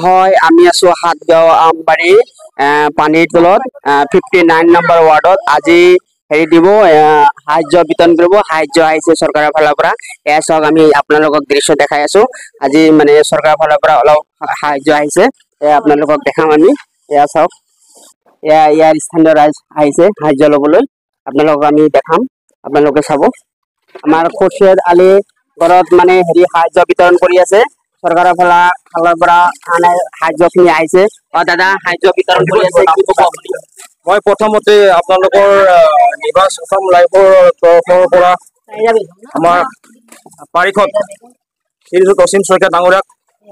হয়, আমি আছো হাতগাঁও আমবাৰী পানীৰ তলত 59 নম্বৰ ৱাৰ্ডত। আজি হেৰি দিব সাহায্য বিতৰণ কৰিব। সাহায্য আহিছে চৰকাৰৰ ফালৰ পৰা। এয়া চাওক, আমি আপোনালোকক দৃশ্য দেখাই আছো। আজি মানে চৰকাৰৰ ফালৰ পৰা অলপ সাহায্য আহিছে, এয়া আপোনালোকক দেখাম আমি। এয়া চাওক, এয়া ইয়াৰ স্থানীয় ৰাইজ আহিছে সাহায্য ল'বলৈ। আপোনালোকক আমি দেখাম, আপোনালোকে চাব। আমাৰ খুৰশ্বেদ আলী ঘৰত মানে হেৰি সাহায্য বিতৰণ কৰি আছে। চৰকাৰৰ ফালৰ পৰা মানে সাহায্যখিনি আহিছে। দাদা, সাহায্য বিতৰণ কৰি আছে, কি ক'ব আপুনি? মই প্ৰথমতে আপোনালোকৰ নিবাস অসম লাইফৰ তৰফৰ পৰা আমাৰ পাৰিষদ শ্ৰীযুত অসীম শইকীয়া ডাঙৰীয়াক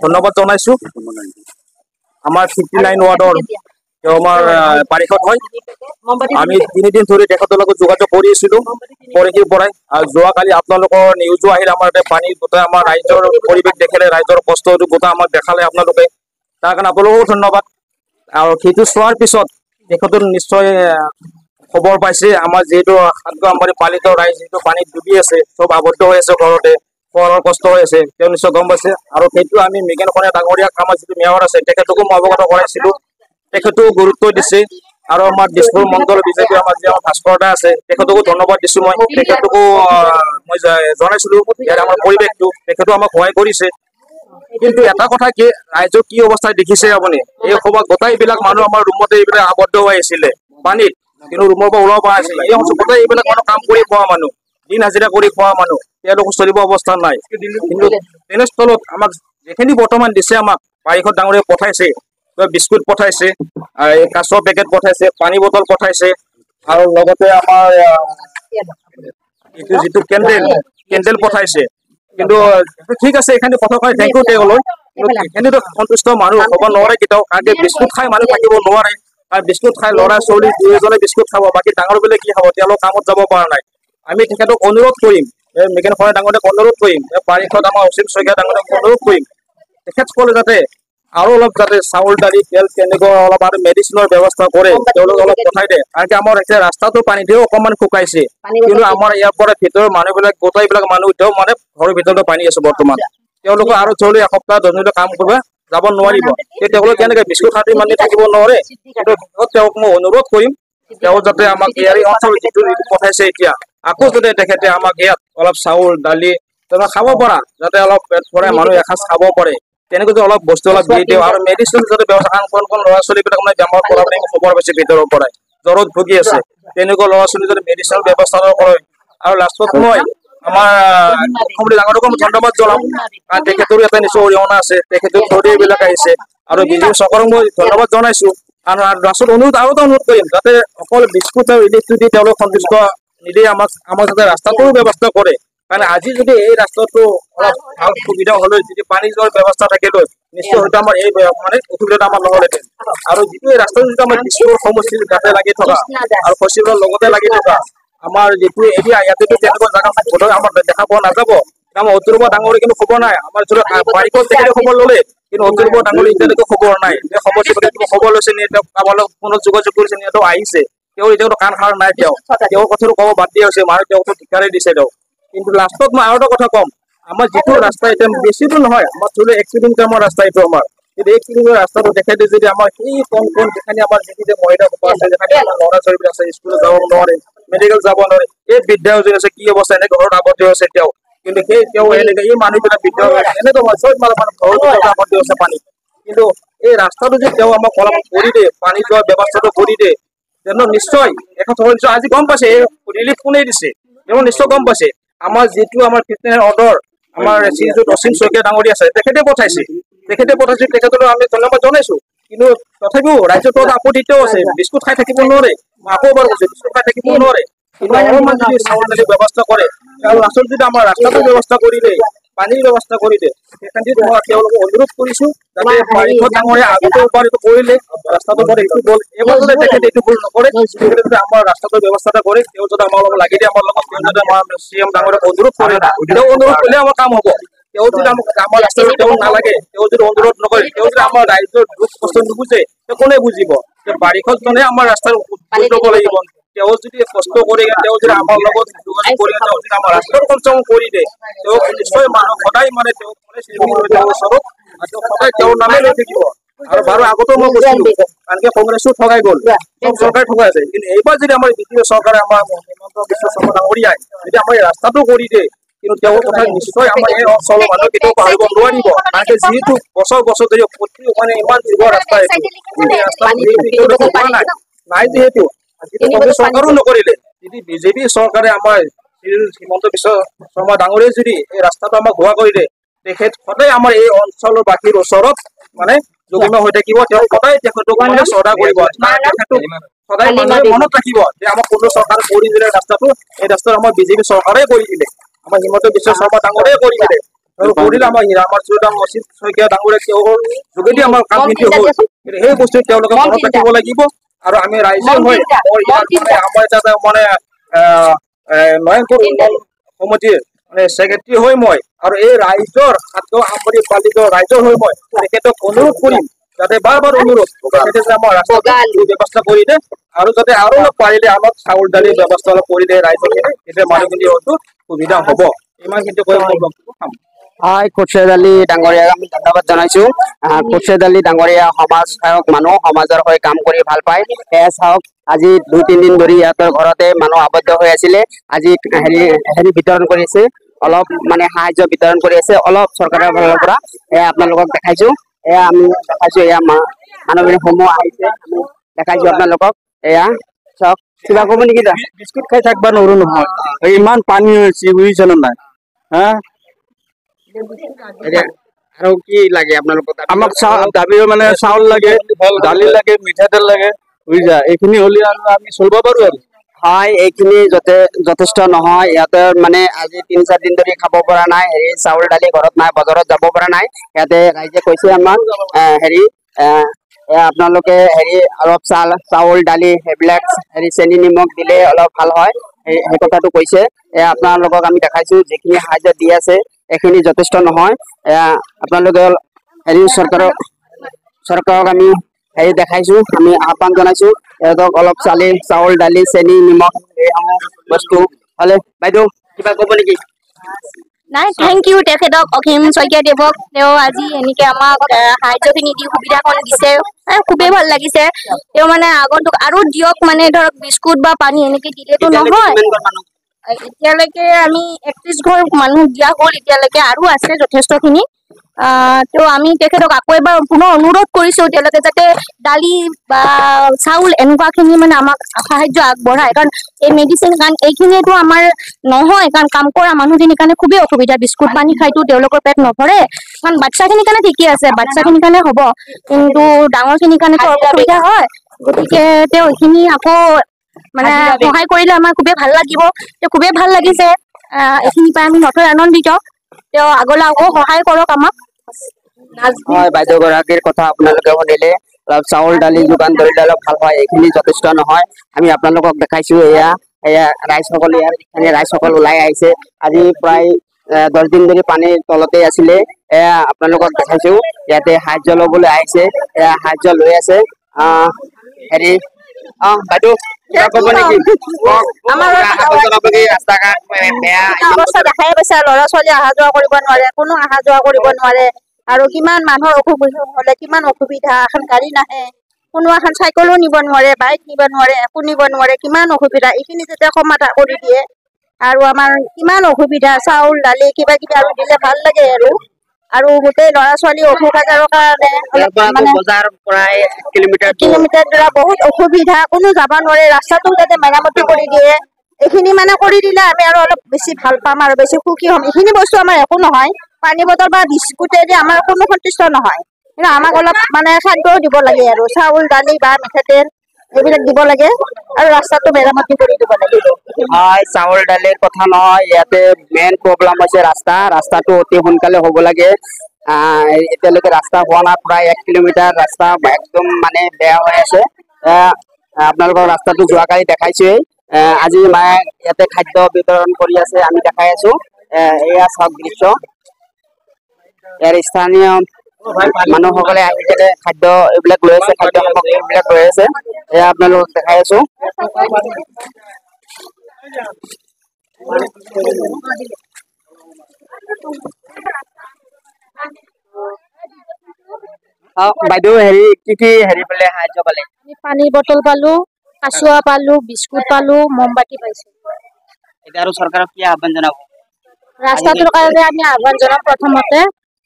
ধন্যবাদ জনাইছো। আমাৰ 59 ৱাৰ্ডৰ তেওঁ আমাৰ পাৰিষদ হয়। আমি 3 দিন ধৰি তেখেতৰ লগত যোগাযোগ কৰি আছিলো পৰহিৰ পৰাই। আৰু যোৱাকালি আপোনালোকৰ নিউজো আহিল আমাৰ ইয়াতে পানী গোটাই আমাৰ ৰাইজৰ পৰিৱেশ দেখিলে, ৰাইজৰ কষ্টটো গোটাই আমাক দেখালে আপোনালোকে। তাৰ কাৰণে আপোনালোকো ধন্যবাদ। আৰু সেইটো চোৱাৰ পিছত তেখেতৰ নিশ্চয় খবৰ পাইছে আমাৰ যিহেতু হাতগাঁও আমবাৰী পালিত ৰাইজ যিটো পানীত ডুবি আছে, চব আবদ্ধ হৈ আছে ঘৰতে, খোৱাৰ কষ্ট হৈ আছে, তেওঁ নিশ্চয় গম পাইছে। আৰু সেইটো আমি মৃগেন কণে ডাঙৰীয়াক আমাৰ যিটো মেয়ৰ আছে তেখেতকো মই অৱগত কৰাইছিলো, তেখেতেও গুৰুত্ব দিছে। আৰু আমাৰ দিছপুৰ মণ্ডল বিজেপি আমাৰ যি ভাস্কৰ দা আছে তেখেতকো ধন্যবাদ দিছো। মই তেখেতকো মই জনাইছিলো ইয়াৰ আমাৰ পৰিৱেশটো, তেখেতো আমাক সহায় কৰিছে। কিন্তু এটা কথা কি, ৰাইজৰ কি অৱস্থা দেখিছে আপুনি। এই সময়ত গোটাইবিলাক মানুহ আমাৰ ৰুমতে এইবিলাক আবদ্ধ হৈ আছিলে পানীত, কিন্তু ৰুমৰ পৰা ওলাব পৰা নাছিলে। এই অঞ্চল গোটেই এইবিলাক মানুহ কাম কৰি খোৱা মানুহ, দিন হাজিৰা কৰি খোৱা মানুহ, তেওঁলোকৰ চলিব অৱস্থা নাই। কিন্তু তেনেস্থলত আমাক যিখিনি বৰ্তমান দিছে, আমাক পাৰিষদ ডাঙৰীয়াই পঠাইছে, বিস্কুট পঠাইছে, কাছৰ পেকেট পঠাইছে, পানী বটল পঠাইছে, আৰু লগতে আমাৰ এইটো যিটো কেণ্ডেল পঠাইছে। কিন্তু ঠিক আছে, এইখিনি কথা কয় থেংক ইউ তেওঁলোক। এইখিনিতো সন্তুষ্ট মানুহ হ'ব নোৱাৰে কেতিয়াও, কাৰণ বিস্কুট খাই মানুহ থাকিব নোৱাৰে। আৰু বিস্কুট খাই ল'ৰা ছোৱালী 2 বিস্কুট খাব, বাকী ডাঙৰ বোলে কি খাব, তেওঁলোক কামত যাব পৰা নাই। আমি তেখেতক অনুৰোধ কৰিম, মৃগেন কণে ডাঙৰীয়াক অনুৰোধ কৰিম, পাৰিষদ আমাৰ অসীম শইকীয়া ডাঙৰীয়াক অনুৰোধ কৰিম, তেখেতসকলে যাতে আৰু অলপ যাতে চাউল দালি তেল তেনেকুৱা অলপ আৰু মেডিচিনৰ ব্যৱস্থা কৰে, তেওঁলোকে অলপ পঠাই দিয়ে। কাৰণ কি আমাৰ এতিয়া ৰাস্তাটো পানীতেও অকণমান শুকাইছে, কিন্তু আমাৰ ইয়াৰ পৰা ভিতৰৰ মানুহবিলাক গোটেইবিলাক মানুহ এতিয়াও মানে ঘৰৰ ভিতৰতে পানী আছে বৰ্তমান। তেওঁলোকে আৰু চলি এসপ্তাহ 10 দিন কাম কৰিব যাব নোৱাৰিব। তেওঁলোকে কেনেকে বিস্কুট খাতি মানি থাকিব নোৱাৰে। কিন্তু তেওঁক মই অনুৰোধ কৰিম, তেওঁ যাতে আমাক ইয়াৰ অঞ্চল যিটো পঠাইছে এতিয়া আকৌ যাতে তেখেতে আমাক ইয়াত অলপ চাউল দালি তেনেকুৱা খাব পৰা, যাতে অলপ পেট ভৰাই মানুহ এসাঁজ খাব পাৰে, তেনেকৈ যদি অলপ বস্তু অলপ দি দিওঁ। আৰু মেডিচিন যাতে ব্যৱস্থা, কোন ল'ৰা ছোৱালীবিলাক মানে বেমাৰ পৰা খবৰ পাইছে ভিতৰৰ পৰাই জ্বৰত ভুগি আছে, তেনেকুৱা ল'ৰা ছোৱালী যদি মেডিচিনৰ ব্যৱস্থা কৰে। আৰু লাষ্টত মই আমাৰ মুখ্যমন্ত্ৰী ডাঙৰীয়াকো ধন্যবাদ জনাম, কাৰণ তেখেতৰো এটা নিশ্চয় অৰিহণা আছে, তেখেতৰ থ্ৰুদি এইবিলাক আহিছে। আৰু বিজেপি চৰকাৰক মই ধন্যবাদ জনাইছো। আৰু লাষ্টত অনুৰোধ আৰু এটা অনুৰোধ কৰিম, যাতে অকল বিস্কুট আৰু ইলেক্ট্ৰিক দি তেওঁলোক সন্তুষ্ট নিদিয়ে, আমাক যাতে ৰাস্তাটোৰো ব্যৱস্থা কৰে। কাৰণ আজি যদি এই ৰাস্তাটো অলপ ভাল সুবিধা হলে, যদি পানী যোৱাৰ ব্যৱস্থা থাকিলে, নিশ্চয় হয়তো আমাৰ এই মানে অসুবিধাটো আমাৰ নহ'লহেঁতেন। আৰু যিটো এই ৰাস্তাটো যিটো আমাৰ দিছপুৰ সমষ্টিৰ গাতে লাগি থকা আৰু সচিবৰ লগতে লাগি থকা আমাৰ যিটো এৰিয়া, ইয়াতেতো তেনেকুৱা জাগা বোধহয় আমাৰ দেখা পোৱা নাযাব। আমাৰ অতুল বৰা ডাঙৰীয়াই কিন্তু খবৰ নাই। আমাৰ যিটো পাৰিষদ তেখেতে খবৰ ল'লে, কিন্তু অতুল বৰা ডাঙৰীয়াই এতিয়ালৈকে খবৰ নাই। এই সমষ্টিৰ খবৰ লৈছে নি, তেওঁ আমাৰ লগত ফোনত যোগাযোগ কৰিছে নি, তেওঁ আহিছে, তেওঁ এতিয়াও কাণ সাৰ নাই। তেওঁৰ কথাটো ক'ব বাদ দিয়া হৈছে, মানুহ তেওঁকতো ঠিকাৰে দিছে তেওঁ। কিন্তু লাষ্টত মই আৰু এটা কথা ক'ম, আমাৰ যিটো ৰাস্তা এতিয়া বেছি দূৰ নহয়, আমাৰ ধৰি লওক 1 কিলোমিটাৰ আমাৰ ৰাস্তা এইটো আমাৰ। কিন্তু 1 কিলোমিটাৰ ৰাস্তাটো তেখেতে যদি আমাৰ সেই কণ যেখানে আমাৰ যিখিনি মহিলা আছে, যেখানে আমাৰ ল'ৰা ছোৱালী আছে, স্কুলত যাব নোৱাৰে, মেডিকেল যাব নোৱাৰে, এই বৃদ্ধা যোন আছে, কি অৱস্থা, এনেকে ঘৰত আবদ্ধ আছে তেওঁ। কিন্তু তেওঁ এনেকে এই মানুহবিলাক বৃদ্ধ এনেকুৱা চব মানে ঘৰৰ ভিতৰত আবদ্ধ আছে পানী। কিন্তু এই ৰাস্তাটো যদি তেওঁ আমাক অলপ কৰি দিয়ে, পানী যোৱাৰ ব্যৱস্থাটো কৰি দিয়ে, তেনে নিশ্চয় আজি গম পাইছে এই ৰিলিফ কোনে দিছে, তেওঁ নিশ্চয় গম পাইছে। আমাৰ যিটো আমাৰ 59 অৰ্ডাৰ আমাৰ শ্ৰীযুত অসীম শইকীয়া ডাঙৰীয়া আছে, তেখেতে পঠাইছে, তেখেতলৈ আমি ধন্যবাদ জনাইছো। কিন্তু তথাপিও ৰাজ্যৰ তলত আপত্তিও আছে, বিস্কুট খাই থাকিব নোৱাৰে। আকৌ এবাৰ কৈছো, বিস্কুট খাই থাকিব নোৱাৰে, কিন্তু অলপমান যদি চাউল দালিৰ ব্যৱস্থা কৰে, আৰু আচলতে যদি আমাৰ ৰাস্তাটোৰ ব্যৱস্থা কৰি দিয়ে, পানীৰ ব্যৱস্থা কৰি দিয়ে, সেইকাৰণে মই তেওঁলোকক অনুৰোধ কৰিছো, যাতে পাৰিষদ ডাঙৰীয়া আগতে এবাৰ এইটো কৰিলে, ৰাস্তাটো কৰে এইটো গ'ল, এইবাৰ যাতে তেখেতে এইটো ভুল নকৰে, তেখেতে যাতে আমাৰ ৰাস্তাটোৰ ব্যৱস্থা কৰে, তেওঁ যাতে আমাৰ লগত লাগি দিয়ে, আমাৰ লগত তেওঁ যাতে আমাৰ CM ডাঙৰীয়াক অনুৰোধ কৰে, তেওঁ অনুৰোধ কৰিলে আমাৰ কাম হ'ব। তেওঁ যদি আমাৰ ৰাস্তাটো তেওঁ নালাগে, তেওঁ যদি অনুৰোধ নকৰে, তেওঁ যদি আমাৰ ৰাইজৰ দুখ কষ্ট নুবুজে, তেওঁ কোনে বুজিব যে পাৰিষদজনে আমাৰ ৰাস্তাৰ ল'ব লাগিব। তেওঁ যদি কষ্ট কৰি তেওঁ যদি আমাৰ লগত যোগাযোগ কৰি তেওঁ যদি আমাৰ ৰাস্তাৰ কনচন কৰি দিয়ে তেওঁ নিশ্চয় মানুহ সদায় মানে তেওঁ ওচৰত আৰু সদায় তেওঁৰ নামে লৈ থাকিব আৰু বাৰু আগতেও মই কৈছিলো আনকি কংগ্ৰেছো ঠগাই গ'ল চব চৰকাৰে ঠগাই আছে কিন্তু এইবাৰ যদি আমাৰ বিজেপি চৰকাৰে আমাৰ হিমন্ত বিশ্ব শৰ্মা ডাঙৰীয়াই যদি আমাৰ এই ৰাস্তাটো কৰি দিয়ে কিন্তু তেওঁৰ কথা নিশ্চয় আমাৰ এই অঞ্চলৰ মানুহ কেতিয়াও পাহৰিব নোৱাৰিব কাৰণ যিহেতু বছৰ বছৰ ধৰি মানে ইমান দীৰ্ঘ ৰাস্তা নাই যিহেতু কংগ্ৰেছ চৰকাৰো নকৰিলে যদি বিজেপি চৰকাৰে আমাৰ হিমন্ত বিশ্ব শৰ্মা ডাঙৰীয়াই যদি এই ৰাস্তাটো আমাক হোৱা কৰি দিয়ে তেখেত সদায় আমাৰ এই অঞ্চলৰ বাকীৰ ওচৰত মানে যুগ্ম হৈ থাকিব তেওঁ সদায় তেখেতক মানে শ্ৰদ্ধা কৰিব সদায় মানুহে মনত ৰাখিব যে আমাৰ কোনো চৰকাৰ কৰি দিলে ৰাস্তাটো এই ৰাস্তাটো আমাৰ বিজেপি চৰকাৰে কৰি দিলে আমাৰ হিমন্ত বিশ্ব শৰ্মা ডাঙৰীয়াই কৰি দিলে কৰিলে আমাৰ অচিত শইকীয়া ডাঙৰীয়া তেওঁৰ যোগেদি আমাৰ কামখিনি হ'ল সেই বস্তু তেওঁলোকে মনত ৰাখিব লাগিব আৰু আমি ৰাইজে হৈ আমাৰ এটা মানে নয়নপুৰ উন্নয়ন সমিতিৰ মানে ছেক্ৰেটাৰী হৈ মই আৰু এই ৰাইজৰ আমবাৰী পালিত ৰাইজৰ হৈ মই তেখেতক অনুৰোধ কৰিম যাতে বাৰ অনুৰোধ তেখেতে আমাৰ ৰাস্তাটো ব্যৱস্থা কৰি দিয়ে আৰু যাতে আৰু অলপ পাৰিলে আমাক চাউল দালিৰ ব্যৱস্থা অলপ কৰি দিয়ে ৰাইজৰ তেতিয়া মানুহখিনি হয়তো সুবিধা হ'ব ইমান কিন্তু কৈ মোৰ বক্তব্য খাম হয় খুৰশ্বেদ আলী ডাঙৰীয়াক আমি ধন্যবাদ জানাইছো খুৰশ্বেদ আলী ডাঙৰীয়া সমাজ সেৱক মানুহ সমাজৰ হৈ কাম কৰি ভাল পায় এয়া চাওক আজি 2-3 দিন ধৰি ইহঁতৰ ঘৰতে মানুহ আবদ্ধ হৈ আছিলে আজি হেৰি বিতৰণ কৰিছে অলপ মানে সাহায্য বিতৰণ কৰি আছে অলপ চৰকাৰৰ ফালৰ পৰা এয়া আপোনালোকক দেখাইছো এয়া আমি দেখাইছো এয়া মানুহবিলাক সমূহ আহিছে আমি দেখাইছো আপোনালোকক এয়া চাওক কিবা ক'ব নেকি বিস্কুট খাই থাকবা নোৱাৰো নহয় ইমান পানী হৈছে বুজিছেনে নাই হা আৰু কি লাগে আপোনালোকক আমাক দাবী মানে চাউল লাগে দালি লাগে মিঠাতেল লাগে বুজিছা এইখিনি হ'লে আৰু আমি চলিব পাৰো আৰু হয় এইখিনি যথেষ্ট নহয় ইয়াতে মানে আজি 3-4 দিন ধৰি খাব পৰা নাই হেৰি চাউল দালি ঘৰত নাই বজাৰত যাব পৰা নাই ইয়াতে ৰাইজে কৈছে আমাক হেৰি আপোনালোকে হেৰি অলপ চাউল দালি সেইবিলাক হেৰি চেনি নিমখ দিলে অলপ ভাল হয় সেই কথাটো কৈছে আপোনালোকক আমি দেখাইছো যিখিনি সাহায্য দি আছে এইখিনি যথেষ্ট নহয় আপোনালোকে হেৰি চৰকাৰক আমি হেৰি দেখাইছো আমি আহ্বান জনাইছো সিহঁতক অলপ চাউল দালি চেনি নিমখ এইসমূহ বস্তু হ'লে বাইদেউ কিবা ক'ব নেকি নাই থেংক ইউ তেখেতক অসীম শইকীয়া দেৱক তেওঁ আজি এনেকে আমাক সাহায্যখিনি দি সুবিধাখন দিছে খুবেই ভাল লাগিছে তেওঁ মানে আগন্তুক আৰু দিয়ক মানে ধৰক বিস্কুট বা পানী এনেকে দিলেতো নহয় এতিয়ালৈকে আমি 31 ঘৰ মানুহ দিয়া হ'ল এতিয়ালৈকে আৰু আছে যথেষ্টখিনি তো আমি তেখেতক আকৌ এবাৰ পুনৰ অনুৰোধ কৰিছো তেওঁলোকে যাতে দালি বা চাউল এনেকুৱাখিনি মানে আমাক সাহায্য আগবঢ়ায় কাৰণ এই মেডিচিন কাৰণ এইখিনিয়েতো আমাৰ নহয় কাৰণ কাম কৰা মানুহখিনিৰ কাৰণে খুবেই অসুবিধা বিস্কুট পানী খাইতো তেওঁলোকৰ পেট নভৰে কাৰণ বাচ্চাখিনিৰ কাৰণে ঠিকে আছে বাচ্চাখিনিৰ কাৰণে হ'ব কিন্তু ডাঙৰখিনিৰ কাৰণেতো অসুবিধা হয় গতিকে তেওঁ এইখিনি আকৌ মানে সহায় কৰিলে আমাৰ খুবেই ভাল লাগিব খুবেই ভাল লাগিছে এইখিনি পাই আমি নথৈ আনন্দিত তেওঁ আগলৈ আকৌ সহায় কৰক আমাক হয় বাইদেউ গৰাকীৰ কথা আপোনালোকে শুনিলে অলপ চাউল দালি যোগান ধৰিলে অলপ ভাল হয় এইখিনি যথেষ্ট নহয় আমি আপোনালোকক দেখাইছো এয়া ৰাইজসকল ইয়াৰ ৰাইজসকল ওলাই আহিছে আজি প্ৰায় 10 দিন ধৰি পানীৰ তলতে আছিলে এয়া আপোনালোকক দেখাইছো ইয়াতে সাহায্য ল'বলৈ আহিছে এয়া সাহায্য লৈ আছে হেৰি বাইদেউ ক'ব নেকি ৰাস্তা ঘাট বেয়া অৱস্থা দেখাই পাইছে ল'ৰা ছোৱালী অহা যোৱা কৰিব নোৱাৰে কোনো অহা যোৱা কৰিব নোৱাৰে আৰু কিমান মানুহৰ অসুবিধা হ'লে কিমান অসুবিধা এখন গাড়ী নাহে কোনো এখন চাইকেলো নিব নোৱাৰে বাইক নিব নোৱাৰে একো নিব নোৱাৰে কিমান অসুবিধা এইখিনি যেতিয়া সমাধা কৰি দিয়ে আৰু আমাৰ কিমান অসুবিধা চাউল দালি কিবা কিবি আৰু দিলে ভাল লাগে আৰু গোটেই ল'ৰা ছোৱালী অসুখ আজাৰৰ কাৰণে বজাৰ প্ৰায় 1 কিলোমিটাৰ দূৰ বহুত অসুবিধা কোনো যাব নোৱাৰে ৰাস্তাটো যাতে মেৰামতি কৰি দিয়ে এইখিনি মানে কৰি দিলে আমি আৰু অলপ বেছি ভাল পাম আৰু বেছি সুখী হ'ম এইখিনি বস্তু আমাৰ একো নহয় পানী বটল বা বিস্কুটেদি আমাৰ কোনো সন্তুষ্ট নহয় কিন্তু আমাক অলপ মানে খাদ্যও দিব লাগে আৰু চাউল দালি বা মিঠাতেল এইবিলাক দিব লাগে আৰু ৰাস্তাটো মেৰামতি কৰি দিব লাগে হয় চাউল দালিৰ কথা নহয় ইয়াতে মেইন প্ৰব্লেম হৈছে ৰাস্তাটো অতি সোনকালে হ'ব লাগে এতিয়ালৈকে ৰাস্তা হোৱা নাই প্ৰায় 1 কিলোমিটাৰ ৰাস্তা একদম মানে বেয়া হৈ আছে আপোনালোকৰ ৰাস্তাটো যোৱাকালি দেখাইছোৱেই আজি মায়ে ইয়াতে খাদ্য বিতৰণ কৰি আছে আমি দেখাই আছো এয়া চাওক দৃশ্য ইয়াৰ স্থানীয় মানুহসকলে আহি কেনে খাদ্য এইবিলাক লৈ আছে, খাদ্য সামগ্ৰী এইবিলাক লৈ আছে। এয়া আপোনালোকক দেখাই আছো। বাইদেউ হেৰি কি হেৰি পালে সাহায্য পালে? পানীৰ বটল পালো, কাচুৱা পালো, বিস্কুট পালো, মমবাতি পাইছো। এতিয়া আৰু চৰকাৰক কি আহ্বান জনাব? ৰাস্তাটোৰ কাৰণে আমি আহ্বান জনাম প্ৰথমতে,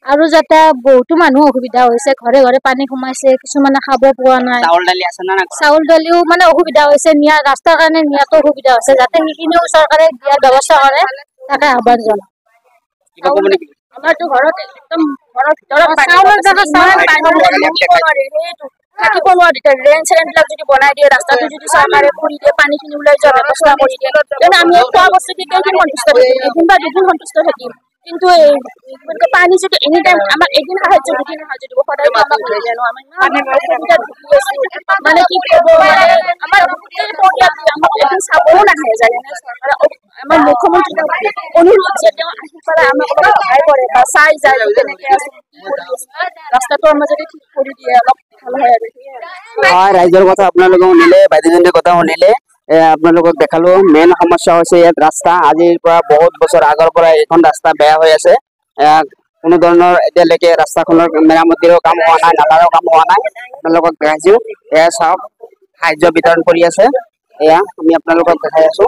আৰু যাতে বহুতো মানুহ অসুবিধা হৈছে, ঘৰে ঘৰে পানী সোমাইছে, কিছুমানে খাব পোৱা নাই। চাউল দালি আছে না? চাউল দালিও মানে অসুবিধা হৈছে, ৰাস্তাৰ কাৰণে নিয়াতো অসুবিধা হৈছে, যাতে সেইখিনিও চৰকাৰে দিয়াৰ ব্যৱস্থা কৰে, তাকে আহ্বান জনাম। আমাৰতো ঘৰত একদম ঘৰৰ ভিতৰত চাউলৰ জেগা থাকিব নোৱাৰি। ড্ৰেইন চেইন বিলাক যদি বনাই দিয়ে, ৰাস্তাটো যদি চৰকাৰে কৰি দিয়ে, পানীখিনি ওলাই যোৱাৰ ব্যৱস্থা কৰি দিয়ে, তেন্তে আমি খোৱা বস্তু দি কেইদিন সন্তুষ্ট থাকিম? এদিন বা দুদিন সন্তুষ্ট থাকিম। কিন্তু পানী যদি এনি টাইম আমাক এদিন সাহায্য, দুদিন সাহায্য দিব, সদায় আমাক নিদিয়ে ন। আমি অসুবিধাত ভুগি আছো, মানে কি কব, মানে আমাৰ গোটেই পৰিয়ালটো আমাক এদিন চাবও নাহে যায়। চৰকাৰে আমাৰ মুখ্যমন্ত্ৰী অনুৰোধ যে তেওঁ আহি পেলাই আমাক অলপ সহায় কৰে বা চাই যায় কেনেকে আছে, কি কৰি আছে, ৰাস্তাটো আমাৰ যদি ঠিক কৰি দিয়ে অলপ ভাল হয় আৰু। ৰাইজৰ কথা আপোনালোকে শুনিলে, বাইদেউজনীৰ কথা শুনিলে। আপোনালোকক দেখালো মেইন সমস্যা হৈছে ইয়াত ৰাস্তা। আজিৰ পৰা বহুত বছৰ আগৰ পৰা এইখন ৰাস্তা বেয়া হৈ আছে। কোনো ধৰণৰ এতিয়ালৈকে ৰাস্তাখনৰ মেৰামতিৰো কাম হোৱা নাই, নালাৰো কাম হোৱা নাই। আপোনালোকক দেখাইছো, এয়া চাওক সাহায্য বিতৰণ কৰি আছে। এয়া আমি আপোনালোকক দেখাই আছো।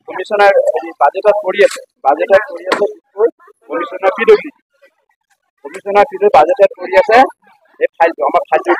কমিশনাৰ বাজেটত পৰি আছে কমিশনাৰ পিডব্লিউ কমিশনাৰ পিডব্লিউ বাজেটত পৰি আছে এই ফাইলটো আমাৰ ফাইলটো